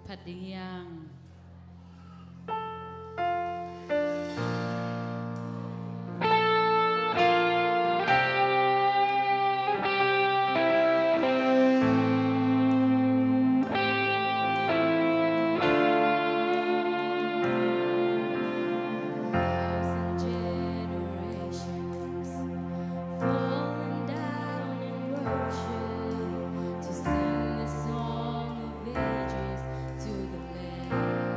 ผัดดิ้งย่าง To sing the song of ages to the land.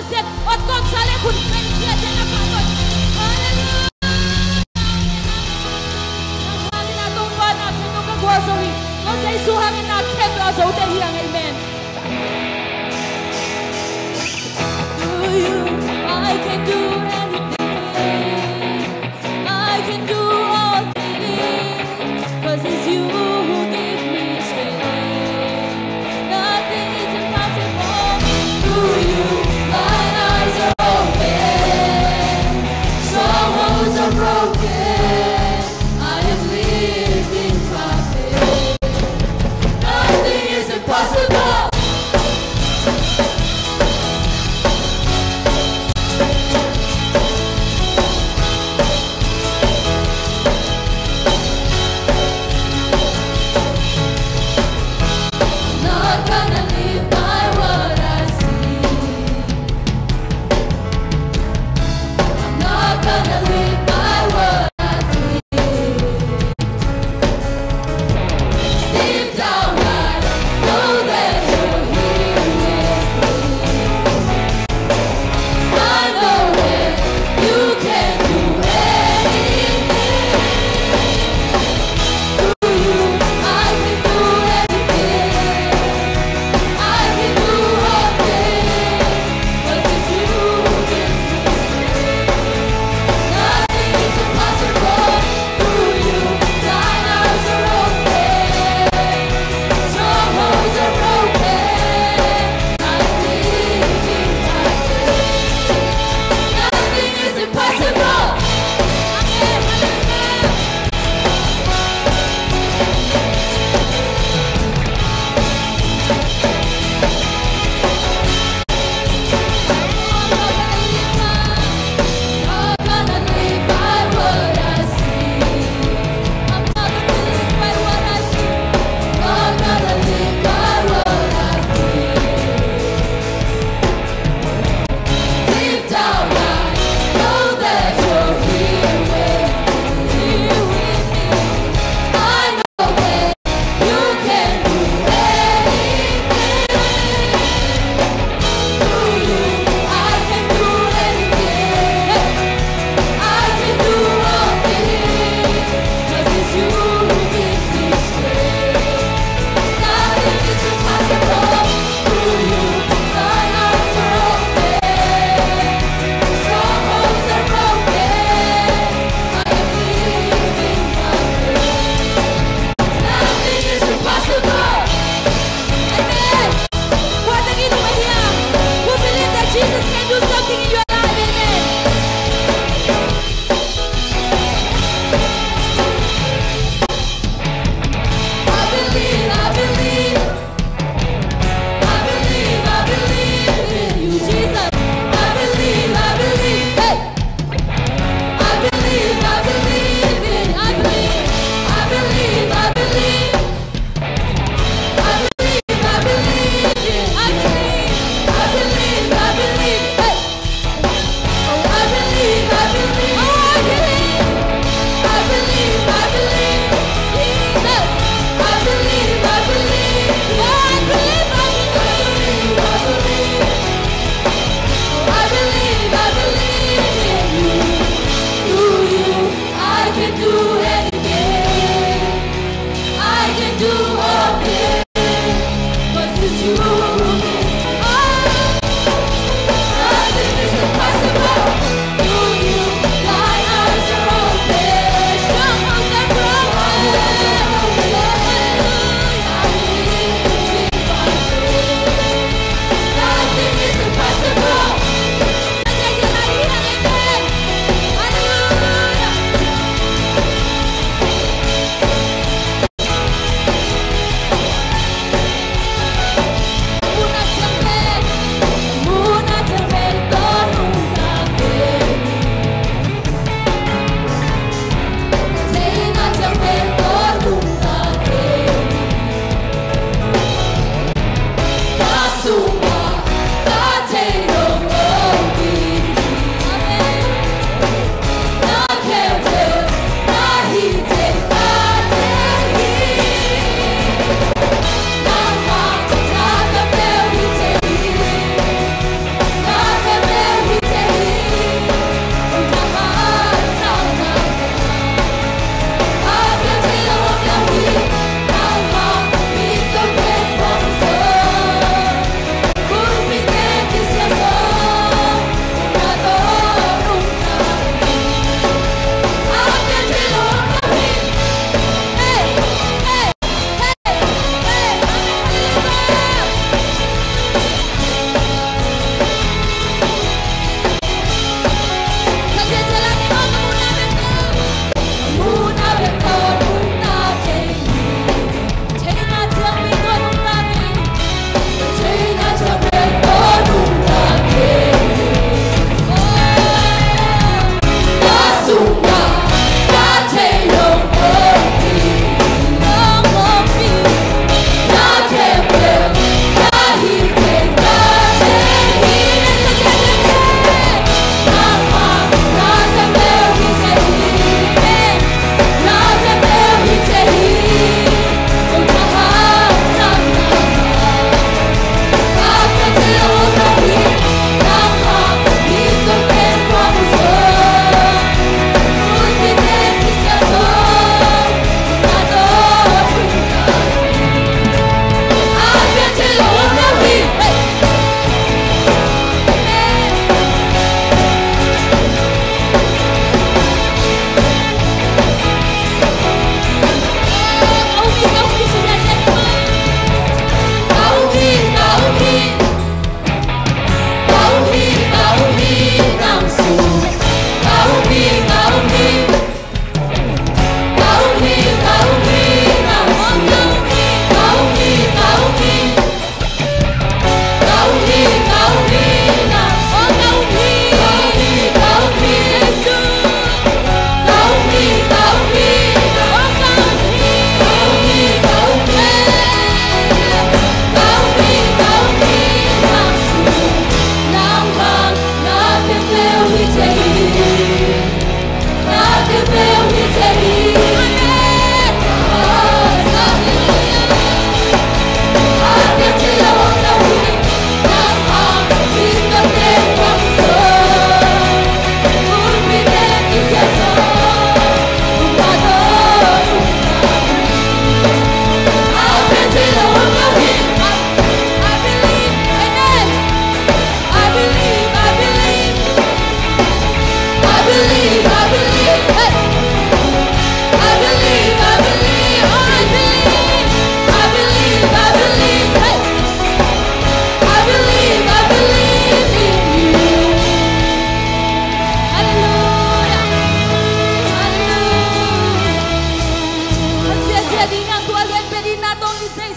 siet, ot kom sale kun men siet na kanon. Hallelujah. Hangin atong bana kendo ka gwasori. Ko sa isu hangin na kembla so te hiyang amen. To you I can do anything. I can do all things. 'Cause it's you who give me strength. Nothing is impossible. To you my eyes are open. Strongholds are broken. I am living by faith. Nothing is impossible.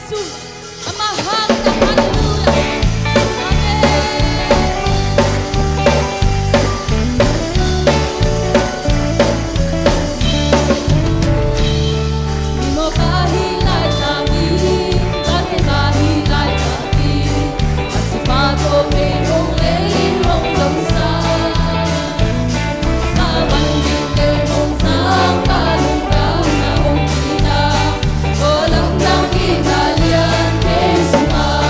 Jesus. Ang mahal na hallelujah. Di mo kahilay namin, bakit kahilay namin? Asipado mayroong layong lamsan. Kabanggit mayroong sang kalunggang na umpina. Walang nang inalian, Jesus.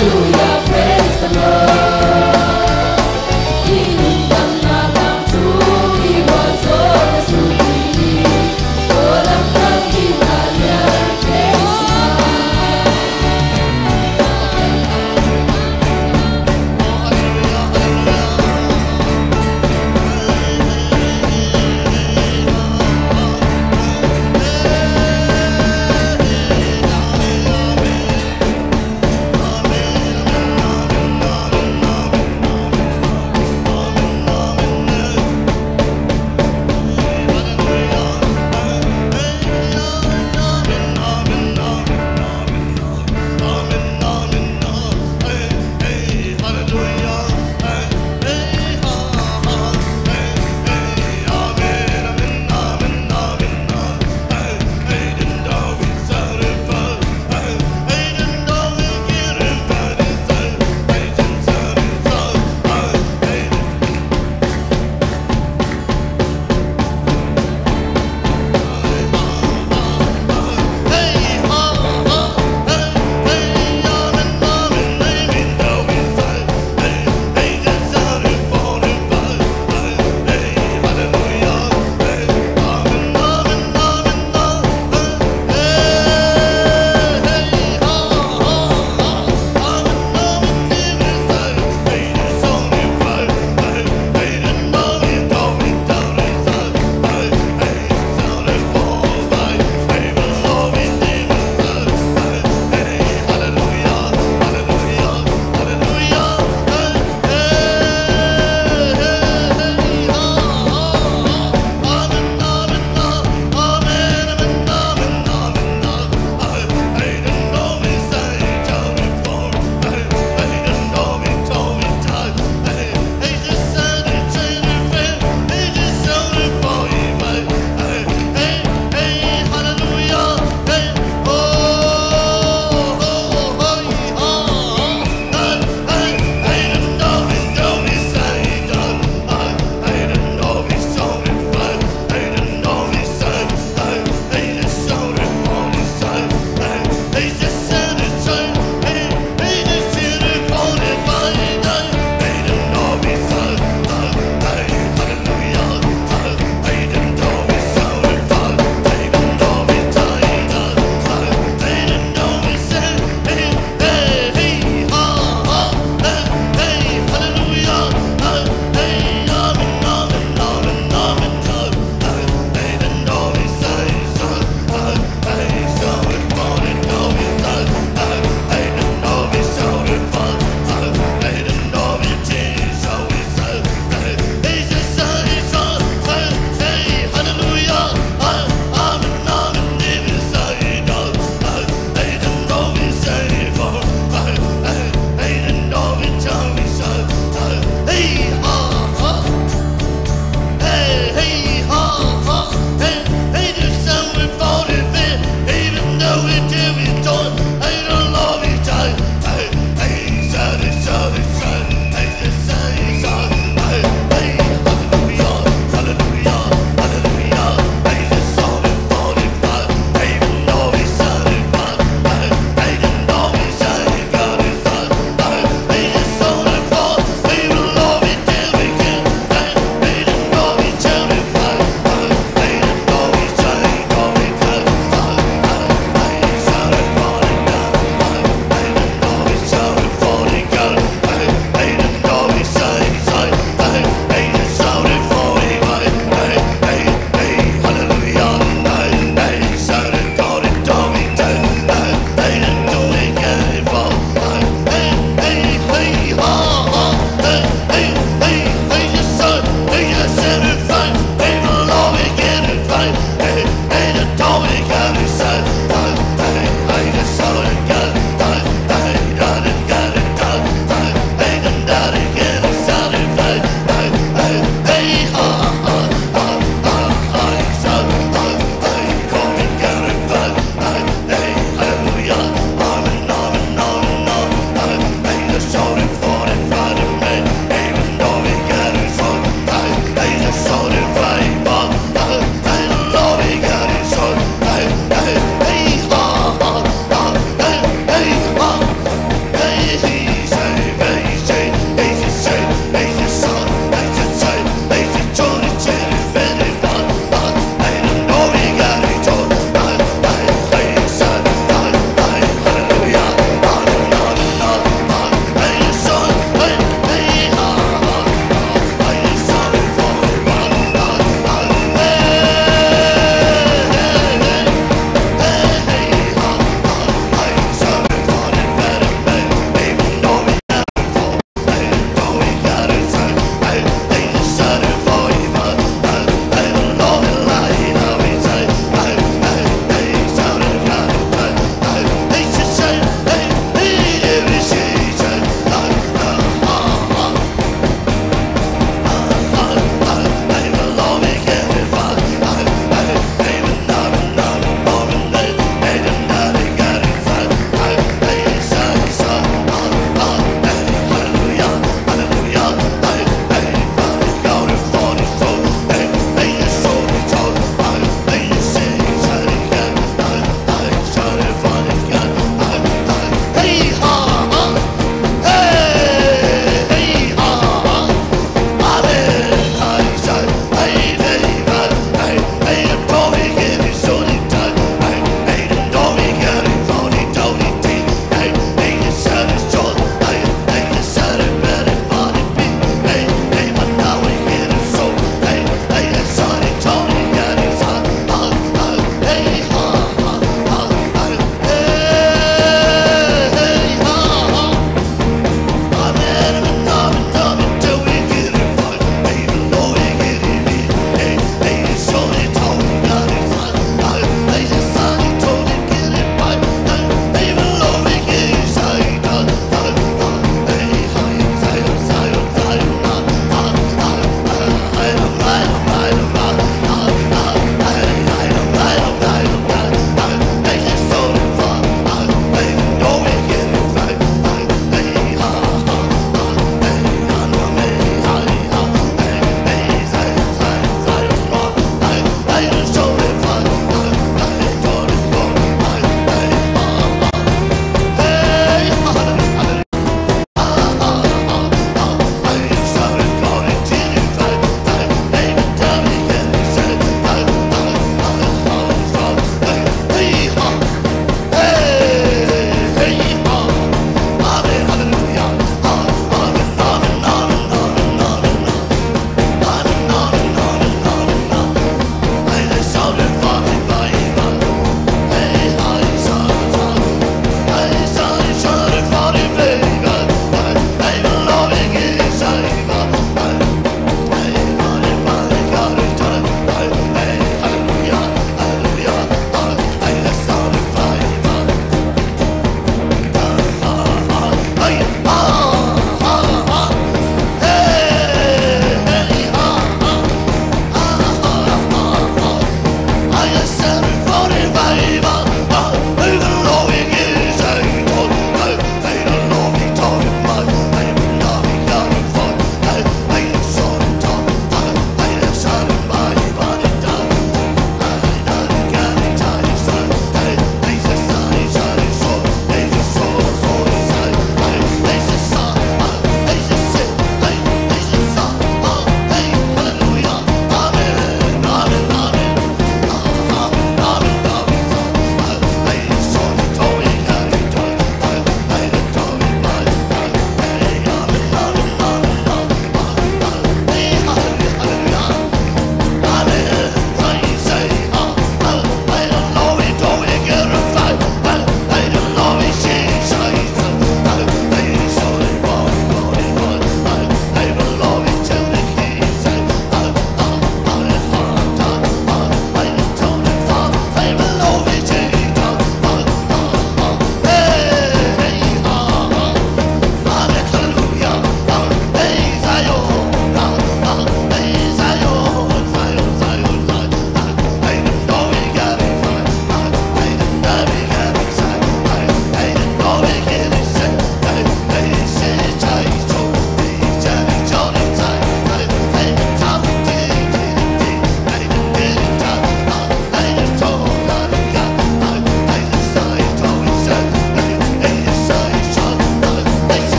Hallelujah, praise the Lord. Kingdom now come to He was always to be. All of the Italian praise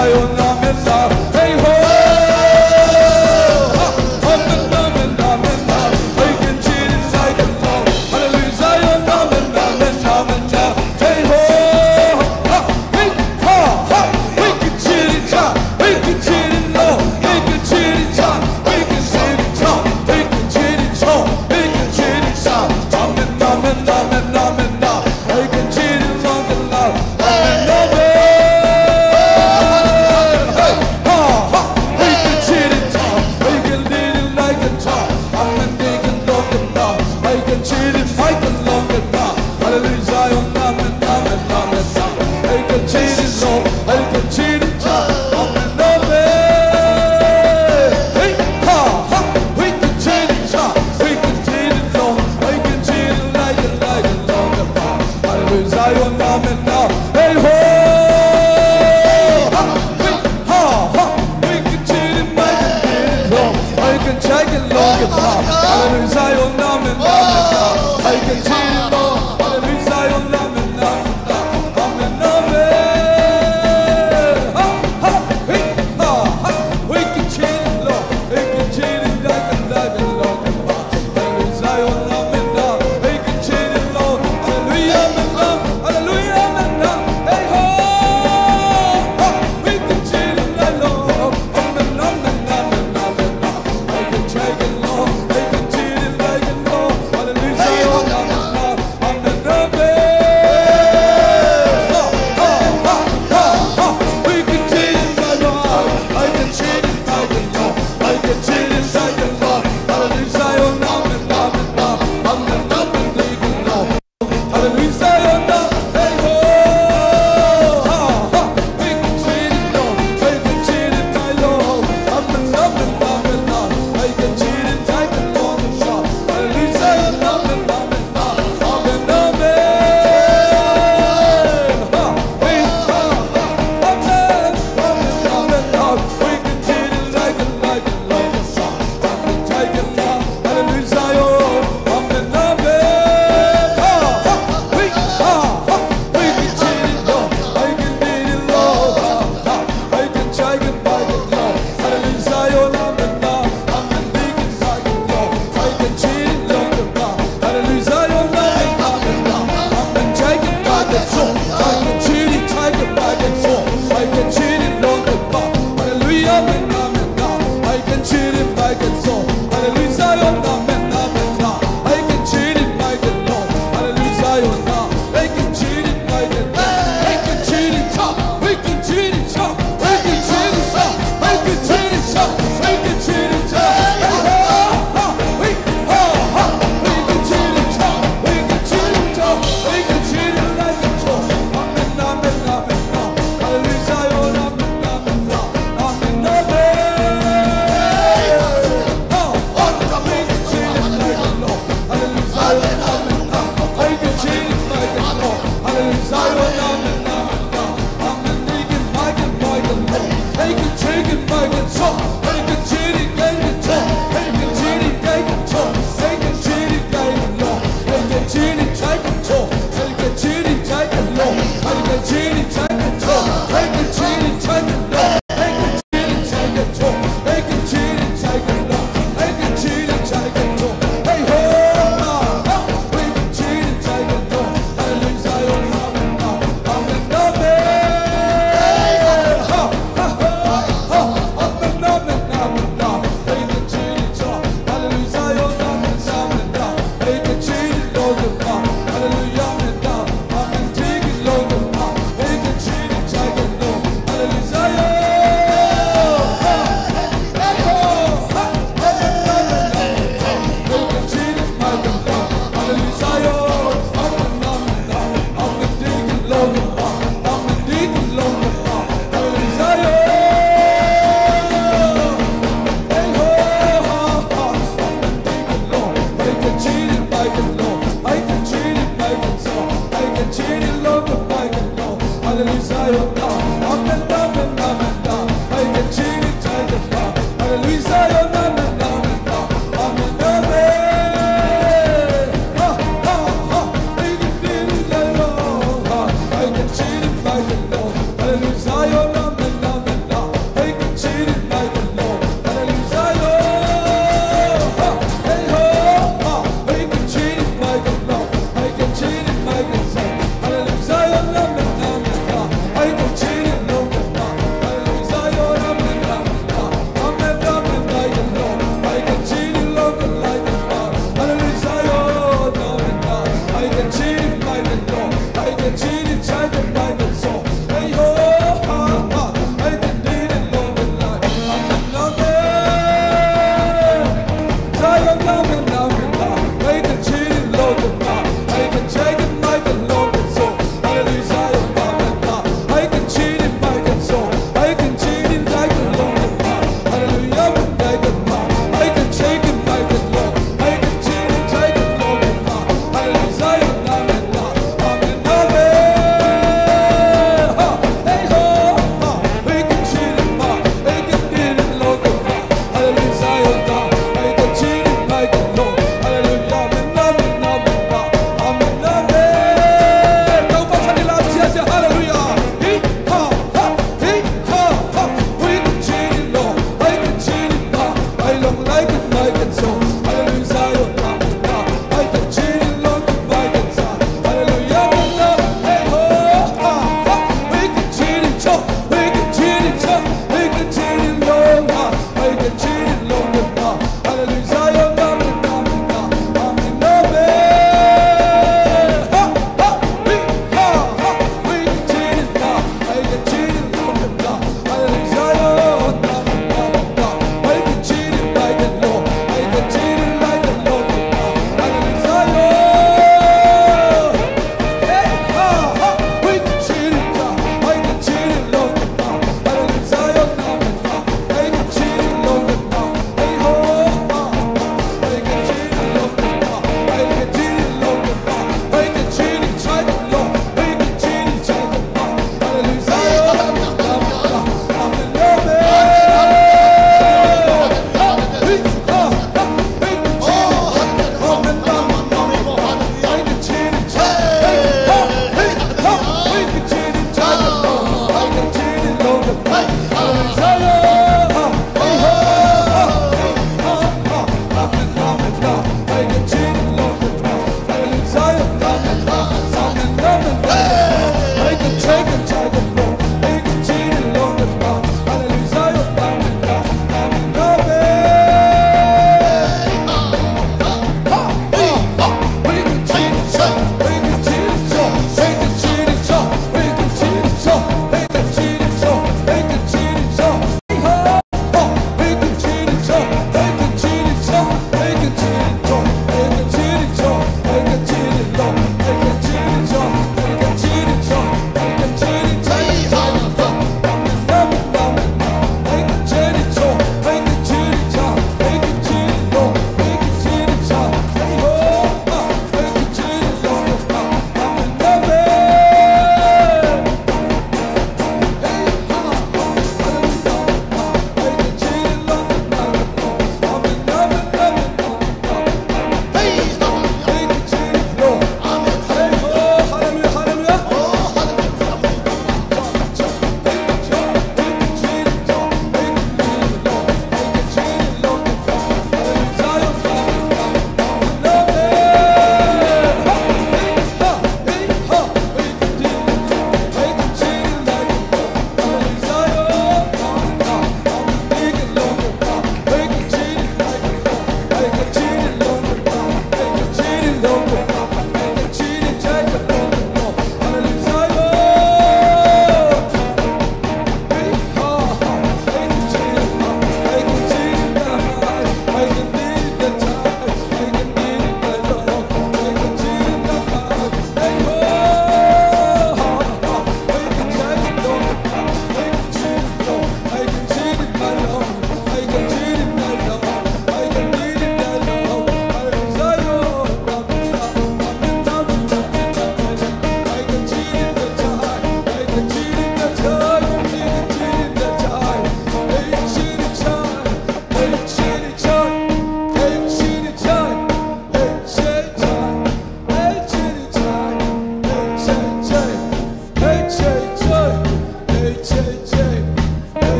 Hallelujah.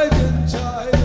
Inside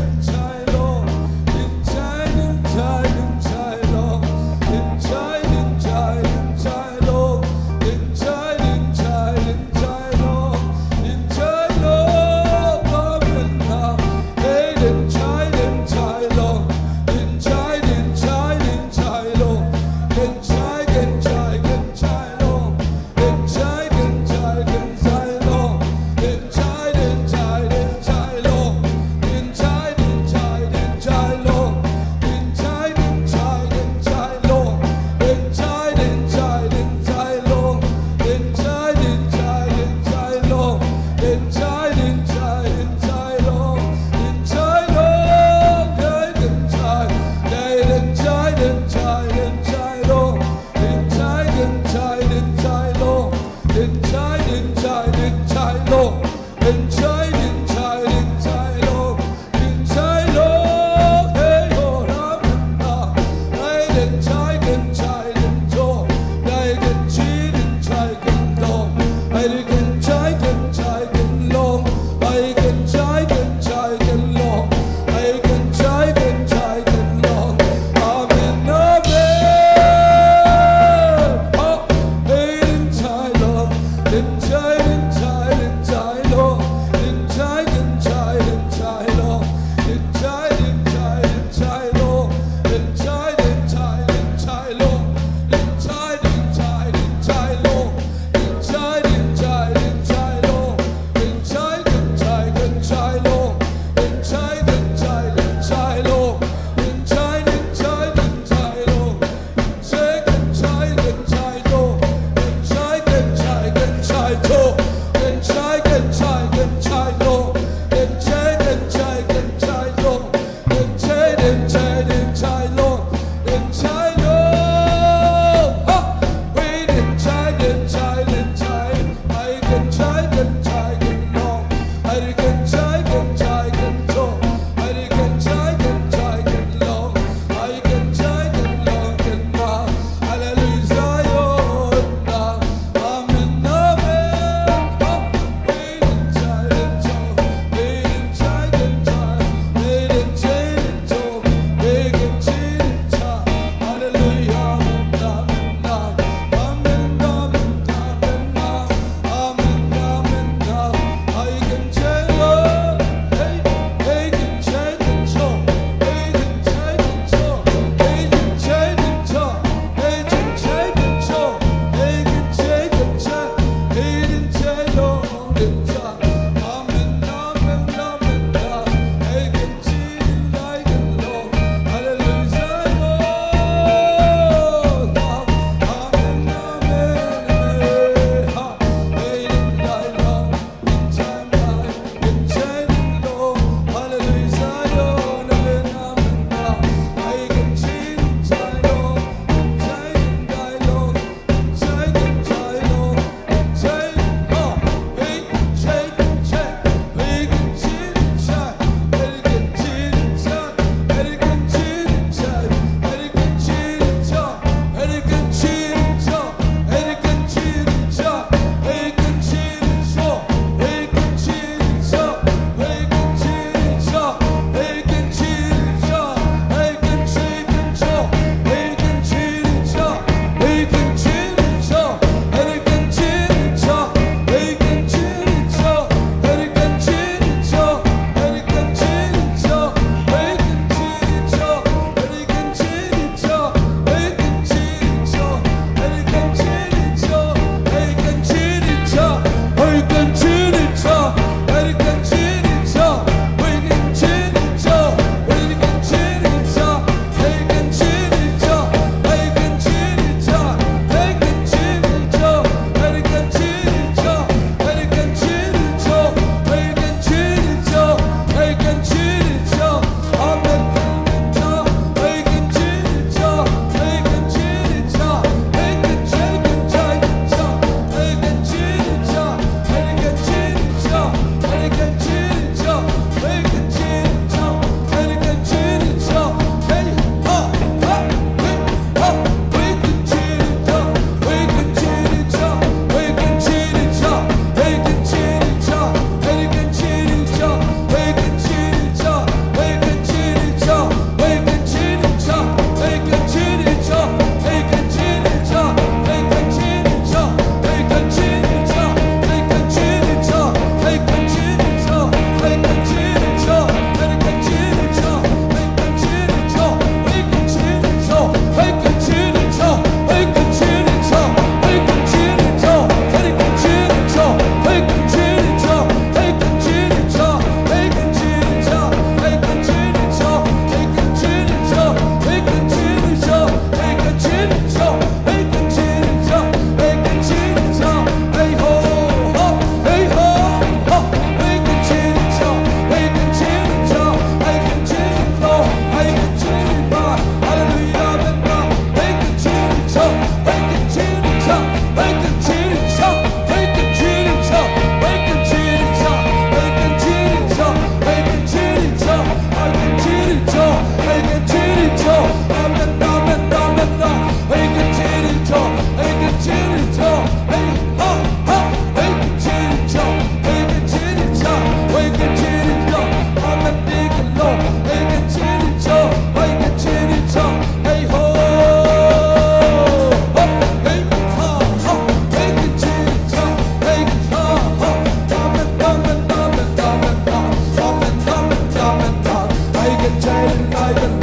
Hallelujah.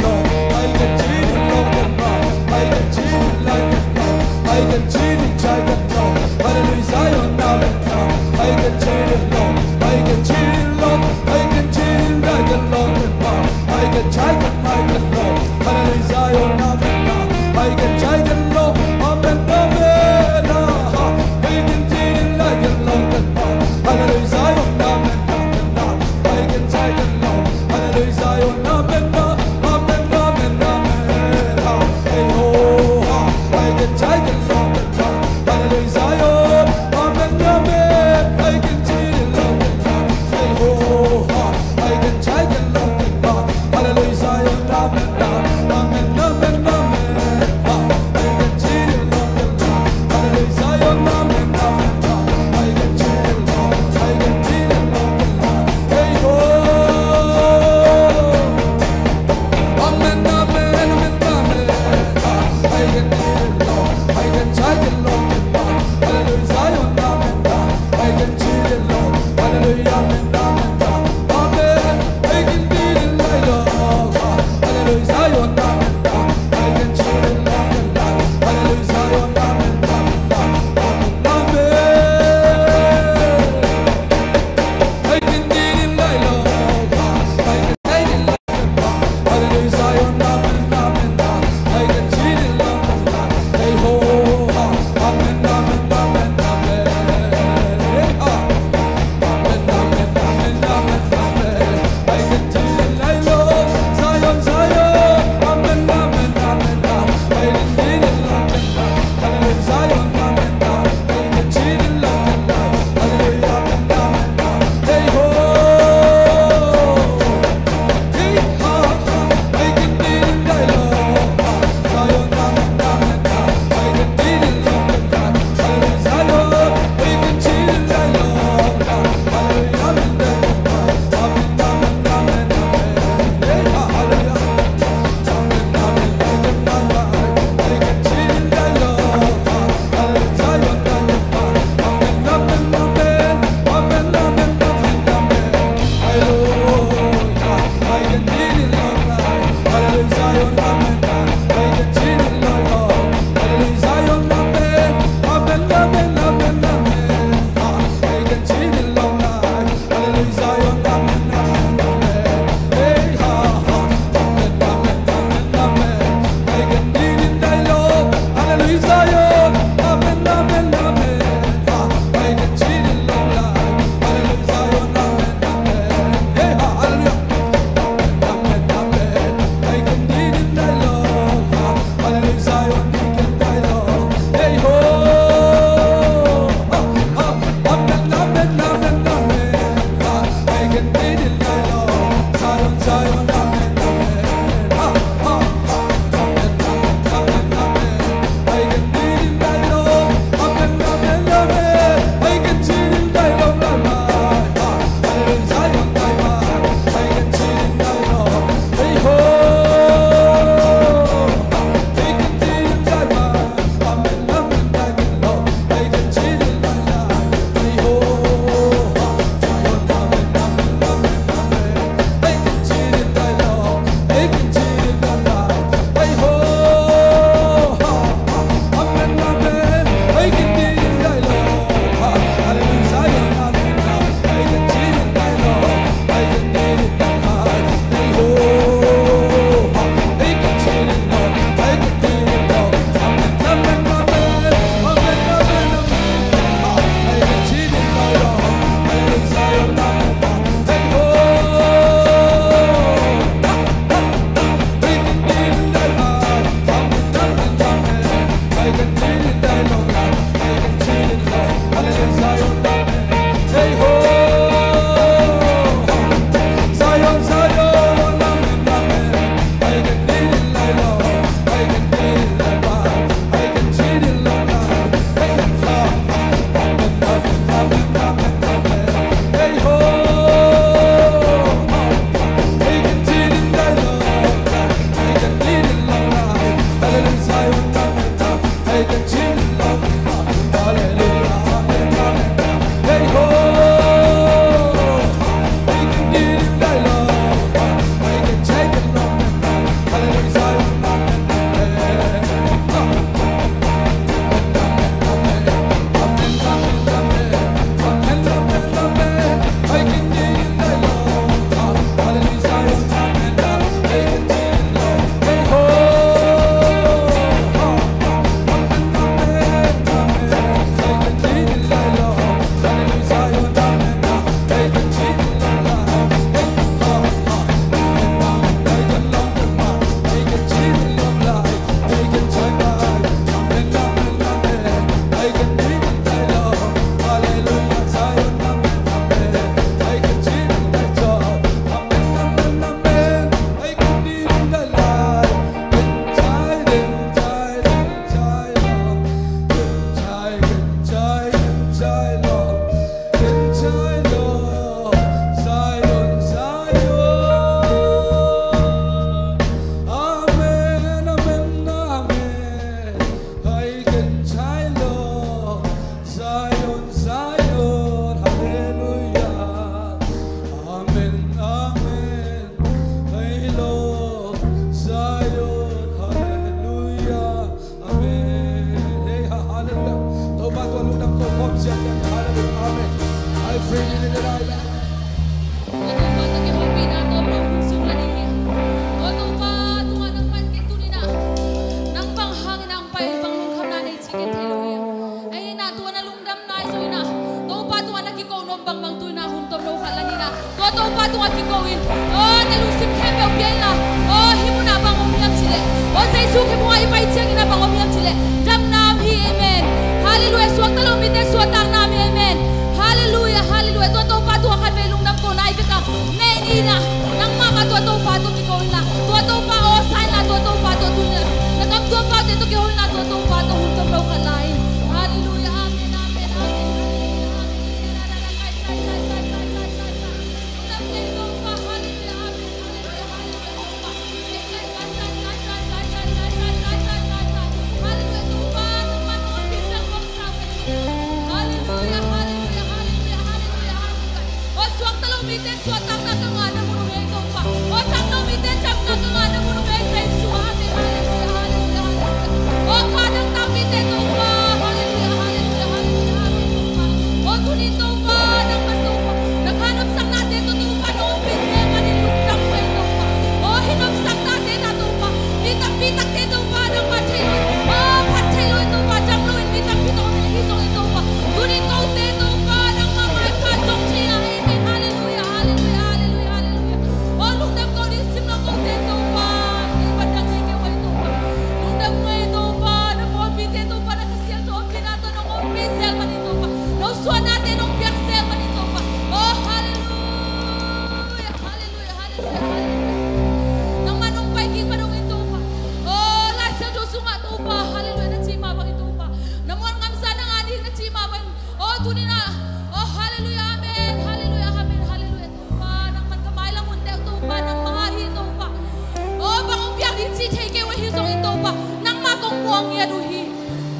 ang yaduhi.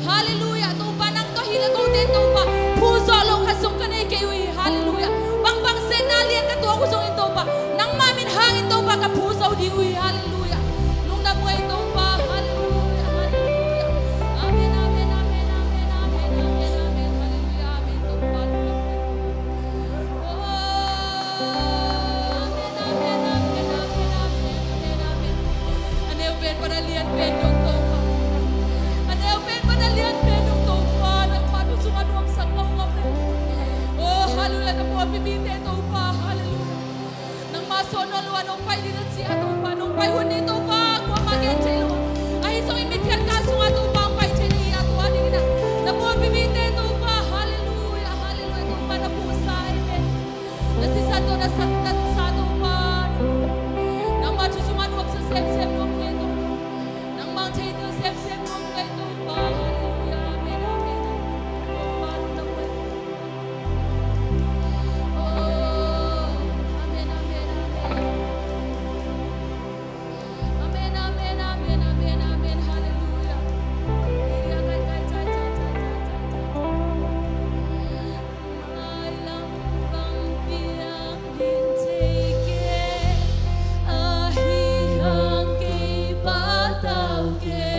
Hallelujah. Tupa nang kahila ko din tupa. Puso lo kasong kanay kayo. Hallelujah. Bang senali ang katuwa ko song ito pa. Nang mamin hangin tupa ka puso di uy. Hallelujah. Nung namuhay tupa. Hallelujah. Hallelujah. Amen, amen, amen, amen, amen, amen, amen. Hallelujah. Amen tupa. Panalian pendong topa. Aneo panalian pendong topa. Nang manusungan wang sangkaw kami. Oh, hallelujah. Na po pipite topa. Hallelujah. Nang masonoluan nung pay dinat siya topa. Nung pay hundi topa. Kung magyan siya luwa. Ay, so imityan kaso nga topa. Ang pay siya niya. Tuwa din na. Na po pipite topa. Hallelujah. Hallelujah. Topa na po sa amen. Nasisato na sa topa. Nang masusungan wang sa sem-sem nung ito. Sem-sem mong kayo pa. Hallelujah. Amen, amen. Paano na po? Oh, amen, amen, amen. Amen, amen, amen, amen, amen. Hallelujah. Ay lang bang biyang dinteke ahihang kay bataw ke.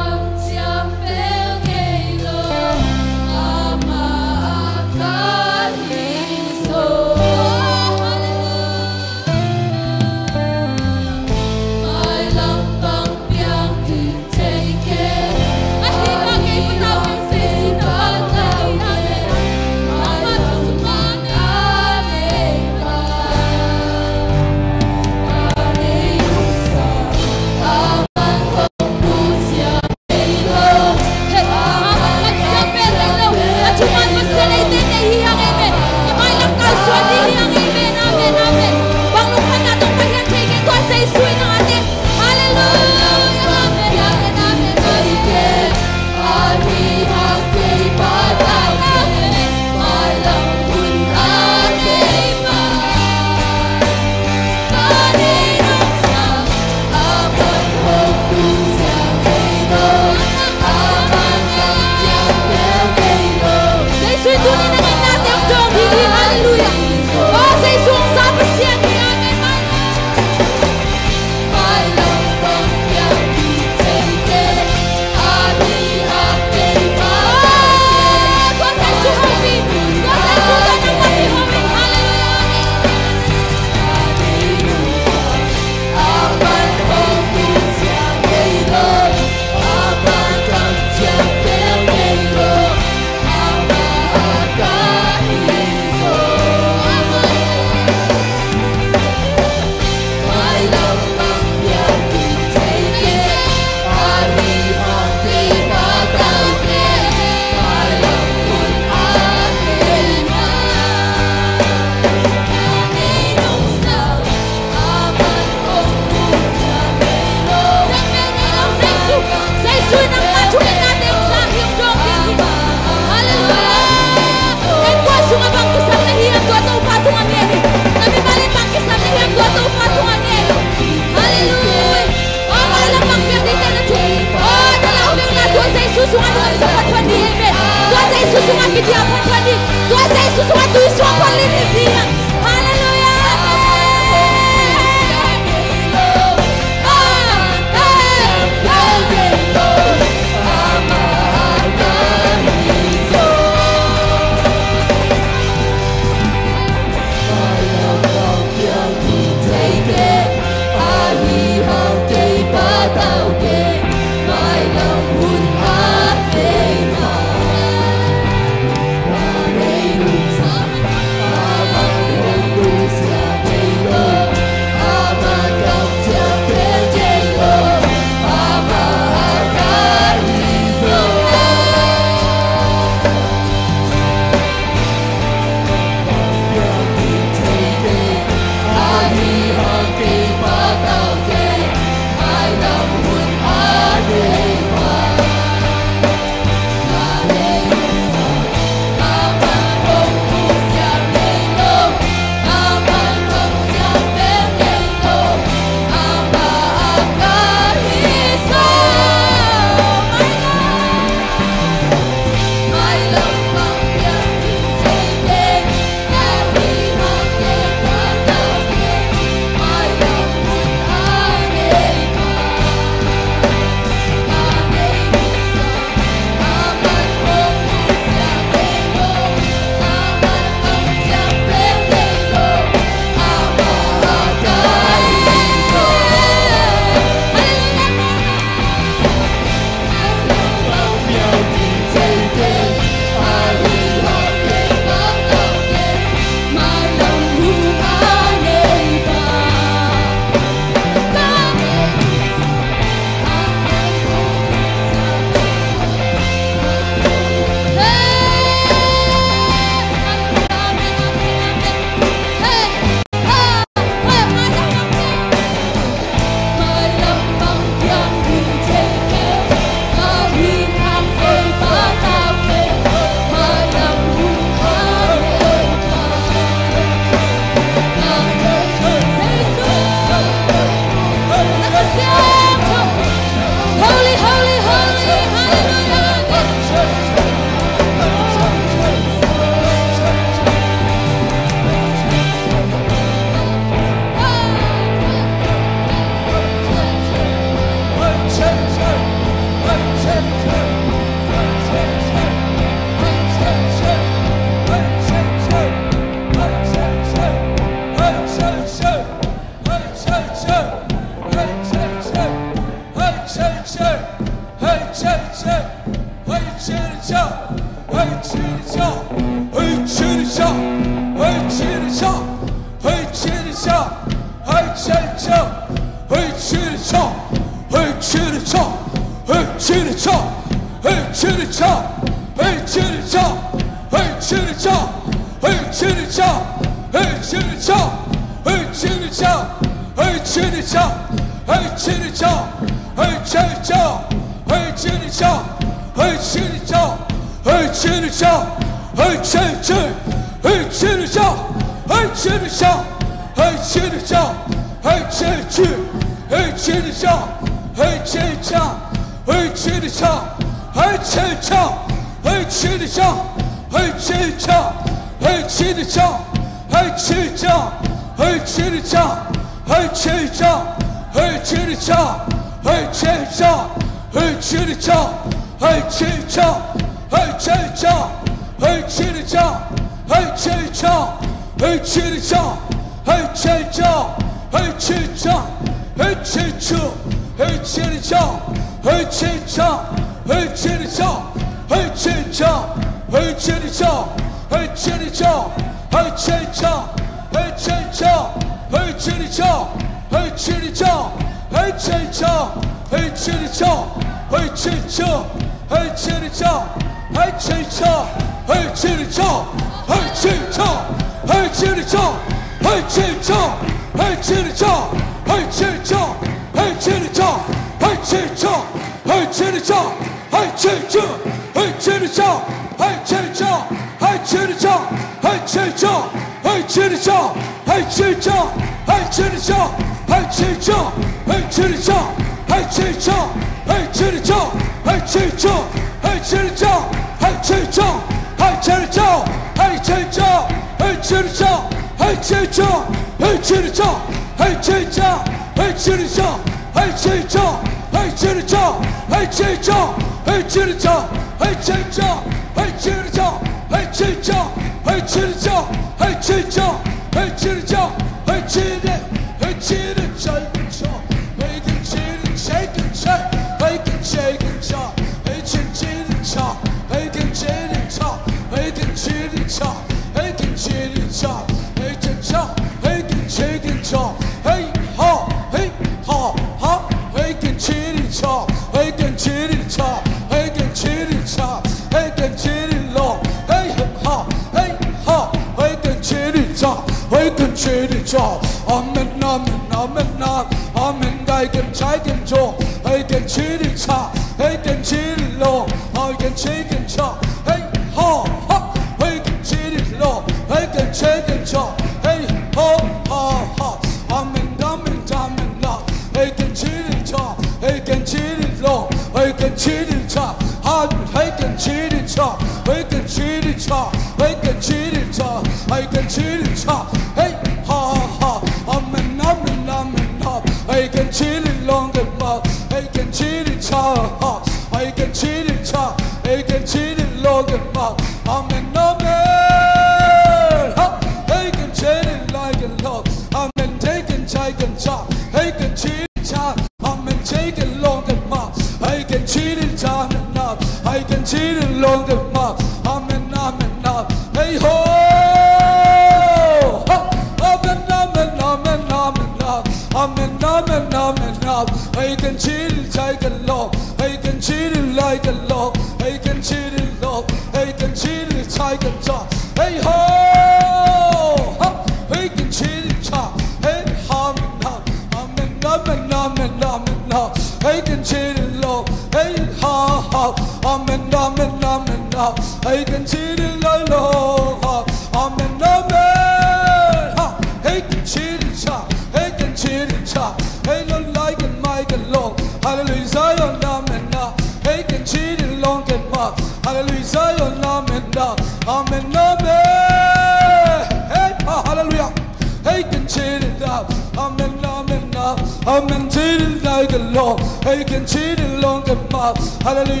Hallelujah,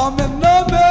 Amen, Amen.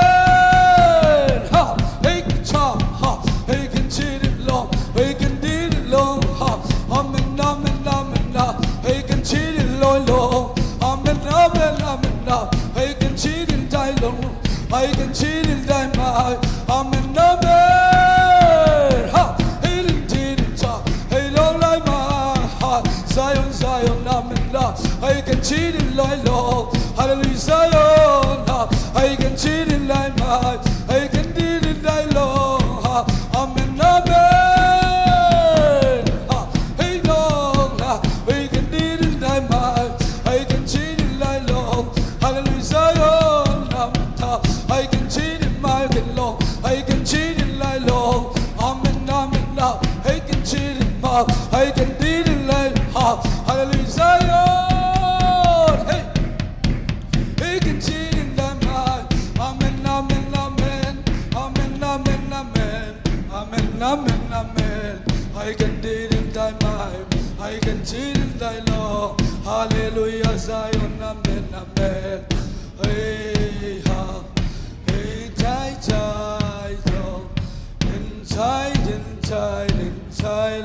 cheat in lie low, hallelujah Zion, I can cheat in lie my, I can deal in lie low, amen, amen, hey long, I can deal in lie my, I can cheat in lie low, hallelujah Zion, I can cheat in my low, I can cheat in lie low, amen, amen, I can cheat in my, I can deal in lie, hallelujah Zion. Amen, amen. I can deal in thy mind. I can chill in thy law. Hallelujah, Zion. Amen, amen. Hey, ha. Hey, chai, chai, lo. Inside,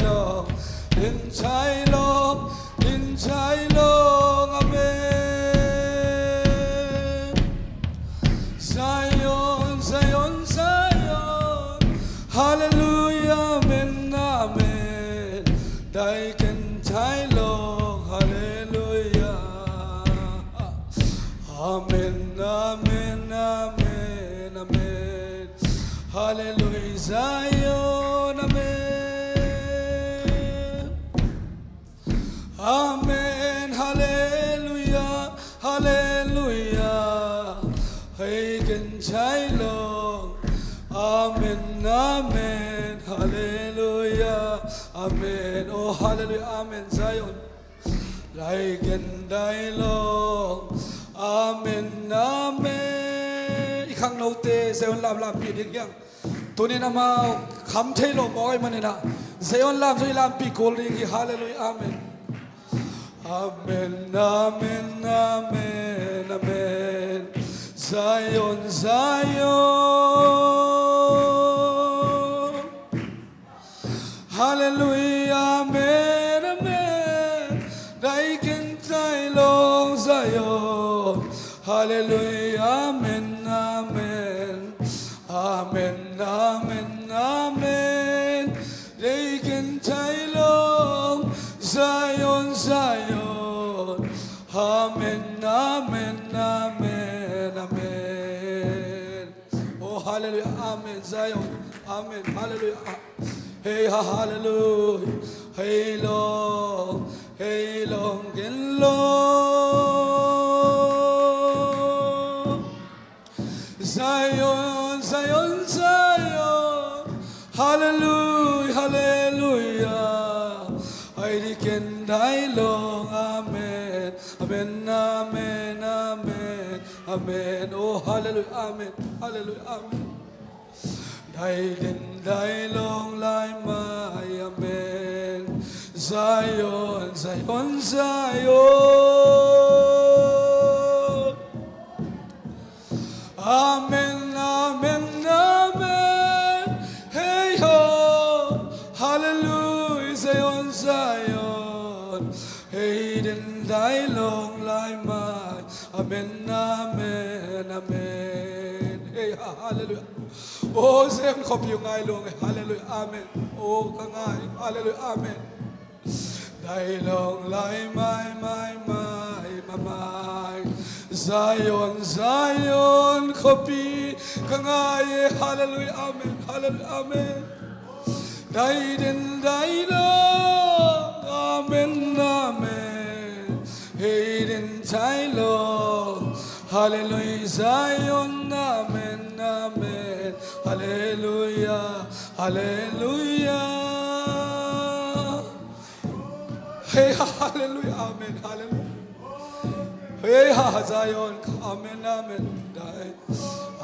lo. Inside, lo. Inside, lo. Amen. Zion, Zion, Zion. Hallelujah, amen, amen. Thy can tie long, hallelujah. Amen, amen, amen, amen. Hallelujah, Zion, amen. Amen, hallelujah, hallelujah. I can tie long. Amen, amen, hallelujah, amen, oh hallelujah, amen, Zion, like and die long, amen, amen. อีกครั้งเราเตะเซออนลามลามปีเดียงตัวนี้นะมาคำเทโลบอกให้มันนี่นะเซออนลามช่วยลามปีโกลีกีฮาเลลูยาอาเมนอาเมนอาเมนอาเมนอาเมน Zion Zion Hallelujah amen amen Thy can tie long Zion Hallelujah amen amen Amen amen amen Thy can tie long Zion Zion Amen amen amen amen Oh hallelujah amen Zion amen hallelujah Hey hallelujah Hey long and long Zion Zion Zion Hallelujah hallelujah I can die long amen amen amen amen amen Oh hallelujah amen hallelujah amen Die long like my amen Zion Zion Zion Amen amen amen Hey ho Hallelujah Zion Zion Hey die long like my amen amen amen Hey hallelujah Oh, Zion, khop yung ngay long, hallelujah, amen. Oh, kangay, hallelujah, amen. Dai long lai my Zion, Zion, khopi kangay, hallelujah, amen, hallelujah, amen. Dai long, amen, amen. Hey, dai long, hallelujah, Zion, amen, amen. Hallelujah, hallelujah. Hey, hallelujah, amen, hallelujah. Hey, Zion, amen, amen. I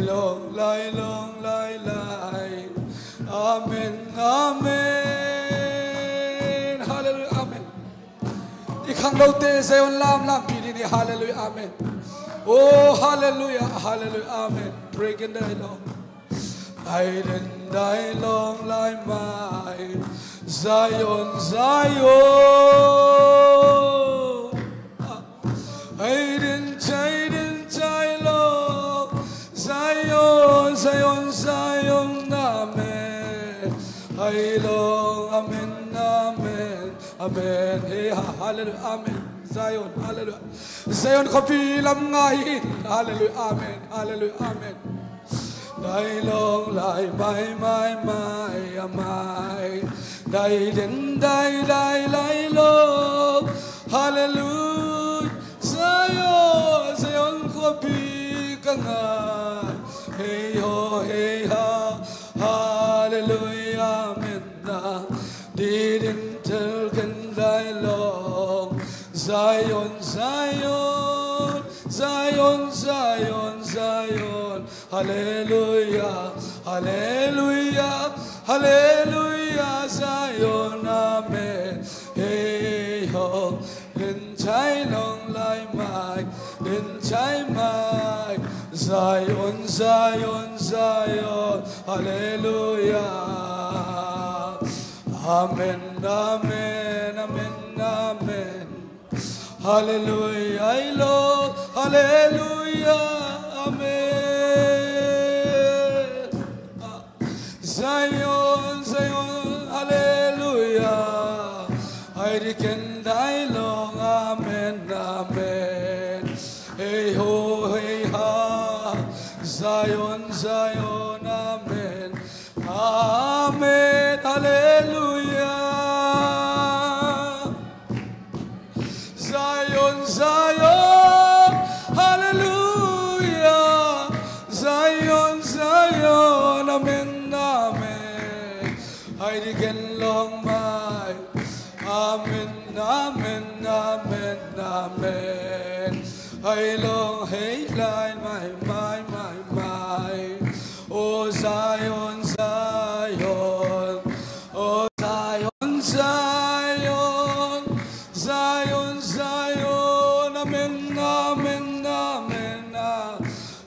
long, lie. Amen, amen. Hallelujah, amen. อีกครั้งเราเตะเซออนลามปีนี้ hallelujah, amen. Oh, hallelujah, hallelujah, amen. Breaking the law. Die long like my Zion, Zion. I didn't long Zion, Zion, Zion, amen. I long, amen, amen, amen. Hey, hallelujah, amen. Zion, hallelujah. Zion copy lam ngai, hallelujah, amen, hallelujah, amen. Đại long lại mãi mãi mãi mãi, đại đến đại đại lại long, hallelujah. Zion, Zion copy kangai, hey ho hey ha, hallelujah, amen. Đi đến thel gần đại long, Zion, Zion, Zion, Zion, Zion, hallelujah, hallelujah, hallelujah, Zion, amen. Hey ho, lên trái lòng lại mãi, lên trái mãi, Zion, Zion, Zion, hallelujah. Amen, amen, amen, amen. Hallelujah, Lord, hallelujah, amen. Zion, Zion, hallelujah. I can die long, amen, amen. Hey ho, hey ha, Zion, Zion, amen, amen, hallelujah. Zion, Zion, hallelujah. Zion, Zion, amen, amen. I can long my, amen, amen, amen, amen. I long hate line my. Oh Zion, Zion, oh Zion, Zion, Zion, Zion, amen, amen, amen.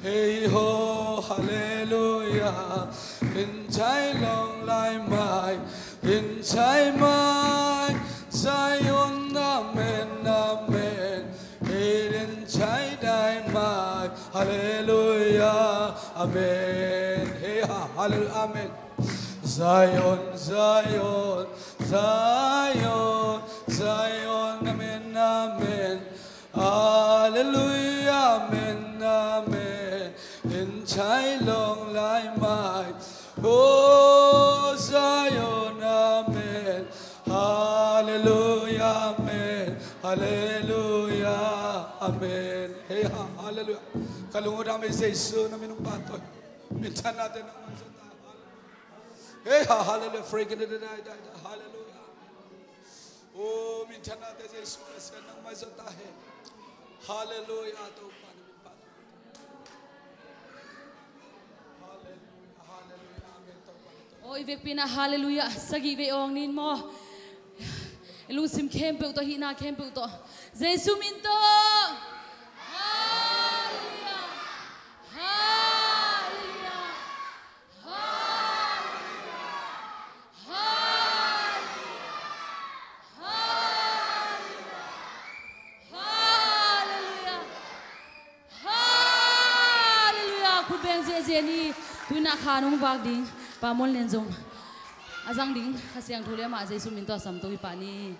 Hey ho, hallelujah. In trái lòng lại mãi, in trái mãi, Zion, amen, amen. Hey in trái đại mãi, hallelujah, amen. Hey ha, hallelujah, amen. Zion, Zion, Zion, Zion, amen, amen. Hallelujah, amen, amen. In trái lòng lại mãi, oh Zion, amen. Hallelujah, amen. Hallelujah, amen. Hey ha, hallelujah. Kalungod namin sa Isu na minumbato. Minsan natin ang mga. Hey ha, hallelujah. Freaking it, hallelujah. Oh, minsan natin sa Isu na siya ng mazotahin. Hallelujah. Ito pa namin pa. Hallelujah, hallelujah, amen. Oh, ivek pina hallelujah. Sagi ve ong nin mo. Ilung sim kempe uto hina kempe uto. Jesu minto. Hallelujah. Hallelujah. Hallelujah. Hallelujah. Hallelujah. Hallelujah. Ku beng je ni tu na khanung wak ding pamol len jong. Azang ding kasiang thulia ma Jesu minto sam to hi pani